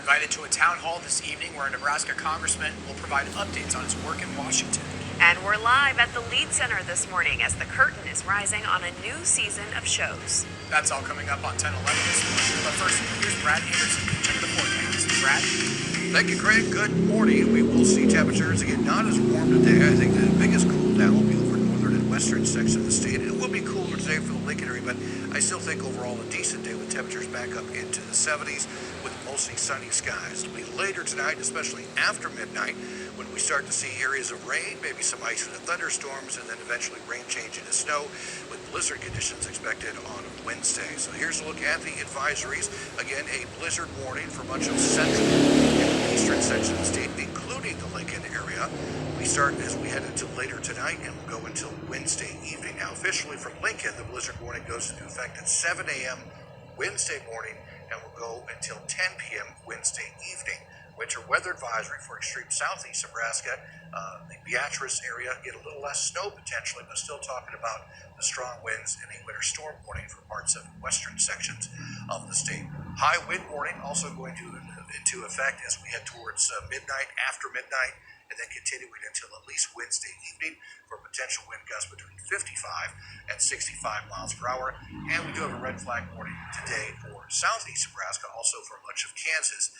invited to a town hall this evening where a Nebraska congressman will provide updates on his work in Washington. And we're live at the Lead Center this morning as the curtain is rising on a new season of shows. That's all coming up on 10:11 this morning. But first, here's Brad Anderson. Check the forecast. Brad? Thank you, Craig. Good morning. We will see temperatures again not as warm today. I think the biggest cool down will be over northern and western sections of the state. It will be cooler today for the Lincoln area, but I still think overall a decent day with temperatures back up into the 70s with mostly sunny skies. It'll be later tonight, especially after midnight, when we start to see areas of rain, maybe some ice and thunderstorms, and then eventually rain change into snow with blizzard conditions expected on Wednesday. So here's a look at the advisories. Again, a blizzard warning for much of central and eastern section of the state, including the Lincoln area. We start as we head into later tonight and we'll go until Wednesday evening. Now, officially from Lincoln, the blizzard warning goes into effect at 7 a.m. Wednesday morning and will go until 10 p.m. Wednesday evening. Winter weather advisory for extreme southeast Nebraska. The Beatrice area get a little less snow potentially, but still talking about the strong winds and a winter storm warning for parts of western sections of the state. High wind warning also going into effect as we head towards midnight, after midnight, and then continuing until at least Wednesday evening for potential wind gusts between 55 and 65 miles per hour. And we do have a red flag warning today for southeast Nebraska, also for much of Kansas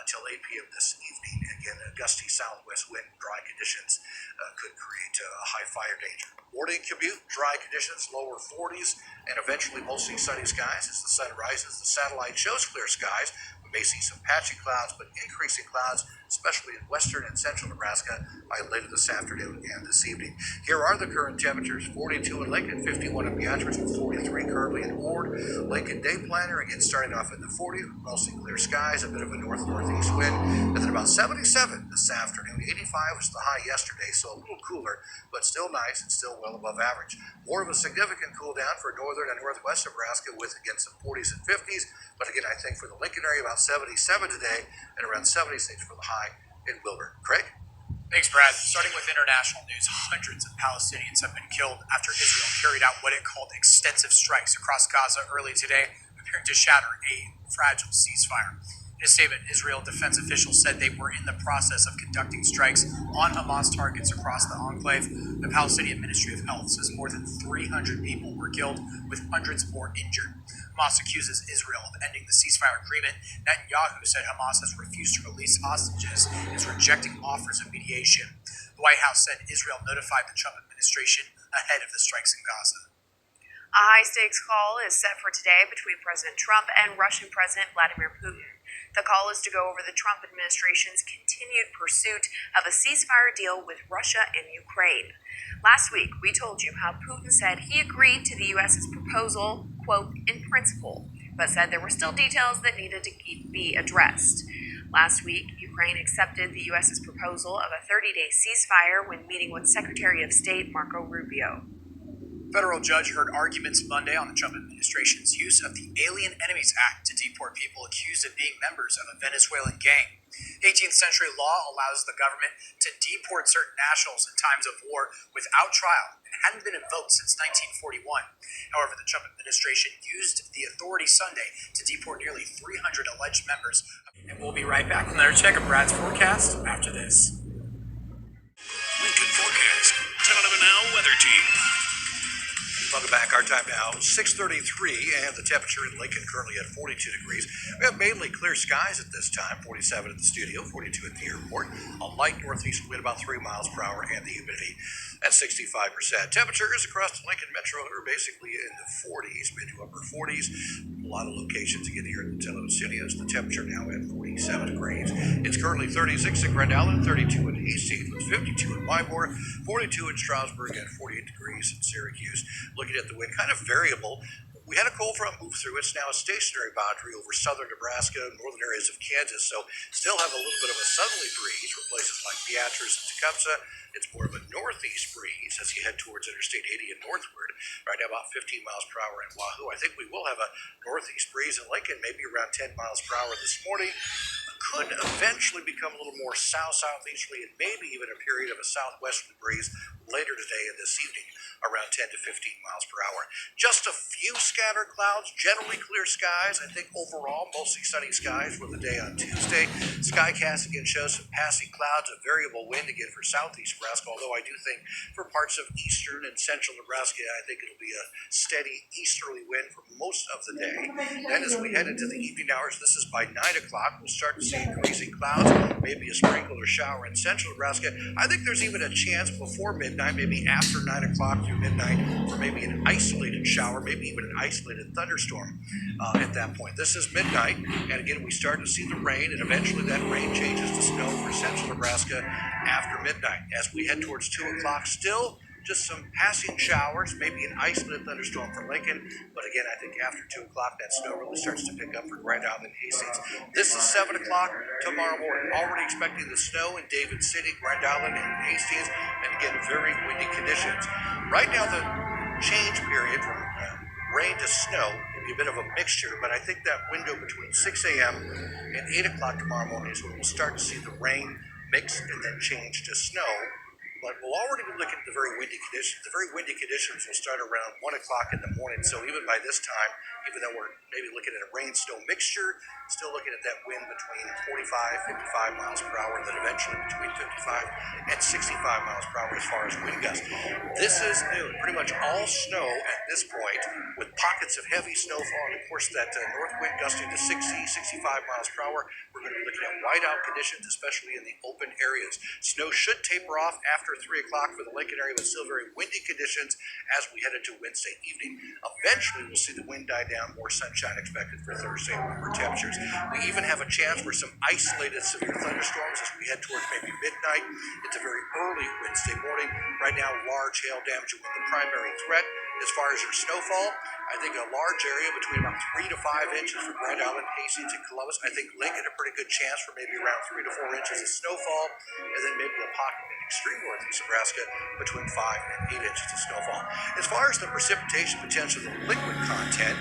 until 8 p.m. this evening. Again, a gusty southwest wind, dry conditions could create high fire danger. Morning commute, dry conditions, lower 40s, and eventually mostly sunny skies as the sun rises. The satellite shows clear skies. We may see some patchy clouds, but increasing clouds, especially in western and central Nebraska, by later this afternoon and this evening. Here are the current temperatures: 42 in Lincoln, 51 in Beatrice, with 43 currently in Ward. Lincoln day planner, again starting off in the 40s, mostly clear skies, a bit of a north-northeast wind, and then about 77 this afternoon. 85 was the high yesterday, so a little cooler, but still nice and still well above average. More of a significant cool down for northern and northwest Nebraska with, again, some 40s and 50s, but again, I think for the Lincoln area, about 77 today and around 76 for the high in Wilbur. Craig? Thanks, Brad. Starting with international news, hundreds of Palestinians have been killed after Israel carried out what it called extensive strikes across Gaza early today, appearing to shatter a fragile ceasefire. In a statement, Israel defense officials said they were in the process of conducting strikes on Hamas targets across the enclave. The Palestinian Ministry of Health says more than 300 people were killed, with hundreds more injured. Hamas accuses Israel of ending the ceasefire agreement. Netanyahu said Hamas has refused to release hostages and is rejecting offers of mediation. The White House said Israel notified the Trump administration ahead of the strikes in Gaza. A high-stakes call is set for today between President Trump and Russian President Vladimir Putin. The call is to go over the Trump administration's continued pursuit of a ceasefire deal with Russia and Ukraine. Last week, we told you how Putin said he agreed to the U.S.'s proposal, quote, in principle, but said there were still details that needed to be addressed. Last week, Ukraine accepted the U.S.'s proposal of a 30-day ceasefire when meeting with Secretary of State Marco Rubio. Federal judge heard arguments Monday on the Trump administration's use of the Alien Enemies Act to deport people accused of being members of a Venezuelan gang. 18th century law allows the government to deport certain nationals in times of war without trial and hadn't been invoked since 1941. However, the Trump administration used the authority Sunday to deport nearly 300 alleged members. And we'll be right back with another check of Brad's forecast after this. Lincoln Forecast, 10:11 now weather team. Welcome back. Our time now, 6:33, and the temperature in Lincoln currently at 42 degrees. We have mainly clear skies at this time, 47 at the studio, 42 at the airport. A light northeast wind about 3 miles per hour, and the humidity at 65%. Temperatures across the Lincoln Metro are basically in the 40s, mid to upper 40s. A lot of locations again here in the Television Studios. The temperature now at 47 degrees. It's currently 36 in Grand Island, 32 in Hastings, with 52 in Wymore, 42 in Strasburg, and 48 degrees in Syracuse. Looking at the wind, kind of variable. We had a cold front move through. It's now a stationary boundary over southern Nebraska, northern areas of Kansas, so still have a little bit of a southerly breeze for places like Beatrice and Tecumseh. It's more of a northeast breeze as you head towards Interstate 80 and northward. Right now, about 15 miles per hour in Wahoo. I think we will have a northeast breeze in Lincoln, maybe around 10 miles per hour this morning. Could eventually become a little more southeasterly and maybe even a period of a southwesterly breeze later today and this evening, around 10 to 15 miles per hour. Just a few scattered clouds, generally clear skies. I think overall, mostly sunny skies for the day on Tuesday. Skycast again shows some passing clouds, a variable wind again for southeast Nebraska, although I do think for parts of eastern and central Nebraska, I think it'll be a steady easterly wind for most of the day. Then as we head into the evening hours, this is by 9 o'clock, we'll start to see increasing clouds, maybe a sprinkle or shower in central Nebraska. I think there's even a chance before midnight, maybe after 9 o'clock through midnight, for maybe an isolated shower, maybe even an isolated thunderstorm at that point. This is midnight, and again, we start to see the rain, and eventually that rain changes to snow for central Nebraska after midnight. As we head towards 2 o'clock, still just some passing showers, maybe an isolated thunderstorm for Lincoln, but again, I think after 2 o'clock, that snow really starts to pick up for Grand Island and Hastings. This is 7 o'clock tomorrow morning. Already expecting the snow in David City, Grand Island, and Hastings, and again, very windy conditions. Right now, the change period from rain to snow will be a bit of a mixture, but I think that window between 6 a.m. and 8 o'clock tomorrow morning is when we'll start to see the rain mix and then change to snow. But we'll already be looking at the very windy conditions. The very windy conditions will start around 1 o'clock in the morning. So even by this time, even though we're maybe looking at a rain-snow mixture, still looking at that wind between 45, 55 miles per hour, and then eventually between 55 and 65 miles per hour as far as wind gusts. This is noon. Pretty much all snow at this point, with pockets of heavy snowfall, and of course that north wind gusting to 60, 65 miles per hour. We're going to be looking at whiteout conditions, especially in the open areas. Snow should taper off after 3 o'clock for the Lincoln area, but still very windy conditions as we head into Wednesday evening. Eventually, we'll see the wind die down, more sunshine expected for Thursday, warmer temperatures. We even have a chance for some isolated severe thunderstorms as we head towards maybe midnight into very early Wednesday morning. Right now, large hail damage will be the primary threat. As far as your snowfall, I think a large area between about 3 to 5 inches for Grand Island, Hastings, and Columbus. I think Lincoln a pretty good chance for maybe around 3 to 4 inches of snowfall, and then maybe a pocket in extreme northeast Nebraska between 5 and 8 inches of snowfall. As far as the precipitation potential, the liquid content,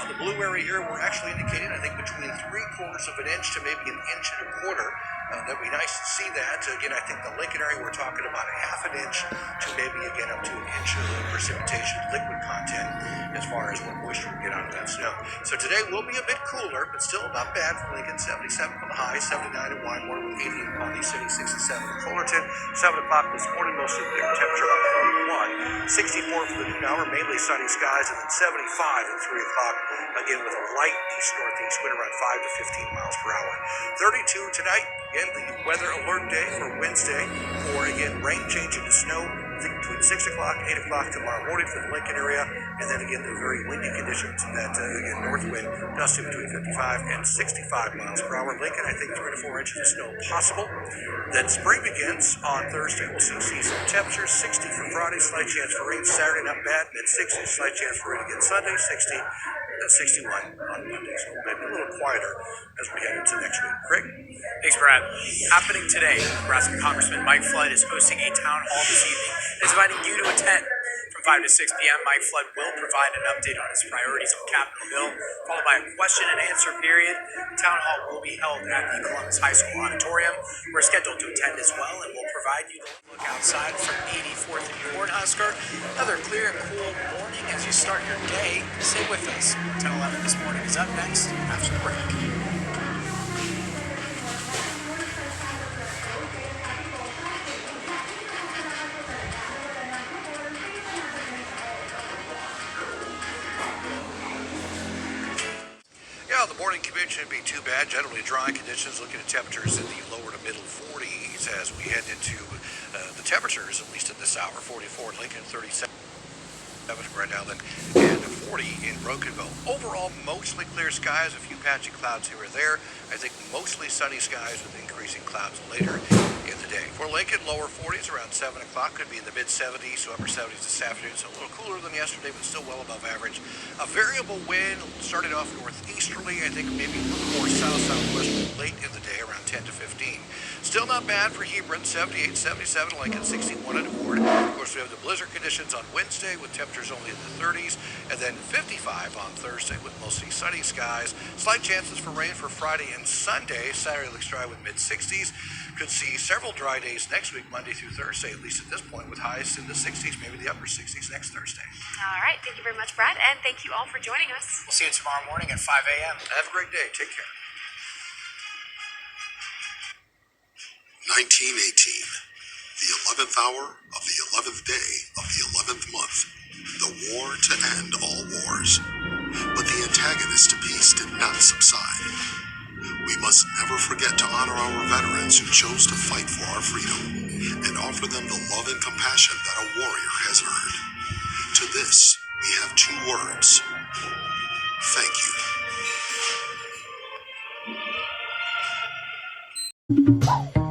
the blue area here, we're actually indicating, I think, between 3/4 of an inch to maybe an inch and a quarter. That'd be nice to see that. Again, I think the Lincoln area, we're talking about a half an inch to maybe again up to an inch of precipitation liquid content as far as what moisture we get out of that snow. So today will be a bit cooler, but still not bad for Lincoln. 77 for the high, 79 in Wymore with 80 in Pawnee City, 67 in Fullerton. 7 o'clock this morning, mostly clear temperature about 41. 64 for the noon hour, mainly sunny skies, and then 75 at 3 o'clock, again with a light east-northeast wind around 5 to 15 miles per hour. 32 tonight. Again, the weather alert day for Wednesday, for again rain changing to snow. I think between 6 o'clock, 8 o'clock tomorrow morning for the Lincoln area, and then again the very windy conditions. That again north wind gusting between 55 and 65 miles per hour. Lincoln, I think 3 to 4 inches of snow possible. Then spring begins on Thursday. We'll see seasonal temperatures. 60 for Friday, slight chance for rain. Saturday not bad. Mid 60s, slight chance for rain again Sunday. 60. 61 on Monday, so maybe a little quieter as we head into next week. Craig? Thanks, Brad. Happening today, Nebraska Congressman Mike Flood is hosting a town hall this evening and is inviting you to attend. From 5 to 6 p.m., Mike Flood will provide an update on his priorities on Capitol Hill, followed by a question and answer period. The town hall will be held at the Columbus High School auditorium. We're scheduled to attend as well, and we'll provide you the look outside from 84th and Cornhusker. Another clear and cool morning as you start your day. Stay with us. 10:11 this morning is up next after the break. The morning commute shouldn't be too bad. Generally dry conditions, looking at temperatures in the lower to middle 40s as we head into the temperatures, at least at this hour. 44 in Lincoln, 37. Grand Island, and 40 in Brokenville. Overall, mostly clear skies, a few patchy clouds here or there. I think mostly sunny skies with increasing clouds later in the day. For Lincoln, lower 40s around 7 o'clock, could be in the mid-70s to upper 70s this afternoon, so a little cooler than yesterday, but still well above average. A variable wind started off northeasterly, I think maybe a little more south-southwest late in the day, around 10 to 15. Still not bad for Hebron, 78, 77, Lincoln 61 at Ward. Of course, we have the blizzard conditions on Wednesday with temperatures only in the 30s, and then 55 on Thursday with mostly sunny skies. Slight chances for rain for Friday and Sunday. Saturday looks dry with mid-60s. Could see several dry days next week, Monday through Thursday, at least at this point, with highs in the 60s, maybe the upper 60s next Thursday. All right. Thank you very much, Brad. And thank you all for joining us. We'll see you tomorrow morning at 5 a.m. Have a great day. Take care. 1918, the 11th hour of the 11th day of the 11th month, the war to end all wars. But the antagonist to peace did not subside. We must never forget to honor our veterans who chose to fight for our freedom and offer them the love and compassion that a warrior has earned. To this, we have two words: thank you.